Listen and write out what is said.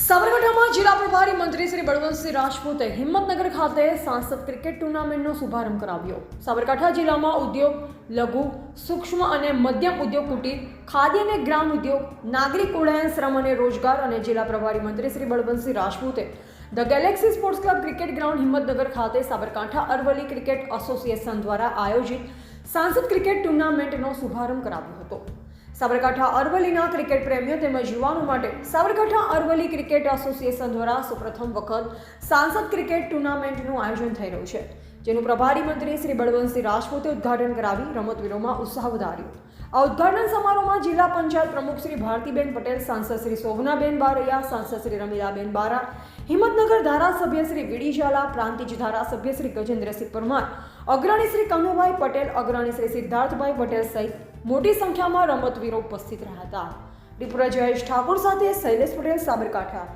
સાબરકાંઠામાં જિલ્લા પ્રભારી મંત્રી શ્રી બળવંતસિંહ રાજપૂતે હિંમતનગર ખાતે સાંસદ ક્રિકેટ ટુર્નામેન્ટનો શુભારંભ કરાવ્યો। સાબરકાંઠા જિલ્લામાં ઉદ્યોગ, લઘુ, સૂક્ષ્મ અને મધ્યમ ઉદ્યોગ, કુટીર, ખાદી અને ગ્રામ ઉદ્યોગ, નાગરિક ઉડ્ડયન, શ્રમ અને રોજગાર અને જિલ્લા પ્રભારી મંત્રી શ્રી બળવંતસિંહ રાજપૂતે the galaxy sports club cricket ground Himmatnagar ખાતે સાબરકાંઠા અરવલ્લી ક્રિકેટ એસોસિએશન દ્વારા આયોજિત સાંસદ ક્રિકેટ ટુર્નામેન્ટનો શુભારંભ કરાવ્યો હતો। સાબરકાંઠા અરવલ્લીના ક્રિકેટ પ્રેમીઓ તેમજ યુવાનો માટે સાબરકાંઠા અરવલ્લી ક્રિકેટ એસોસિએશન દ્વારા સૌપ્રથમ વખત સાંસદ ક્રિકેટ ટુર્નામેન્ટનું આયોજન થઈ રહ્યું છે, જેનું પ્રભારી મંત્રી શ્રી બળવંતસિંહ રાજપૂતે ઉદ્ઘાટન કરાવી રમતવીરોમાં ઉત્સાહ વધાર્યો। આ ઉદ્ઘાટન સમારોહમાં જિલ્લા પંચાયત પ્રમુખ શ્રી ભારતીબેન પટેલ, સાંસદ શ્રી શોભનાબેન બારૈયા, સાંસદ શ્રી રમીલાબેન બારા, હિંમતનગર ધારાસભ્ય શ્રી વીડી ઝાલા, પ્રાંતિજ ધારાસભ્ય શ્રી ગજેન્દ્રસિંહ પરમાર, અગ્રણી શ્રી કનુભાઈ પટેલ, અગ્રણી શ્રી સિદ્ધાર્થભાઈ પટેલ સહિત મોટી સંખ્યામાં રમતવીરો ઉપસ્થિત રહ્યા હતા। રિપોર્ટર જયેશ ઠાકોર સાથે શૈલેષ પટેલ, સાબરકાંઠા।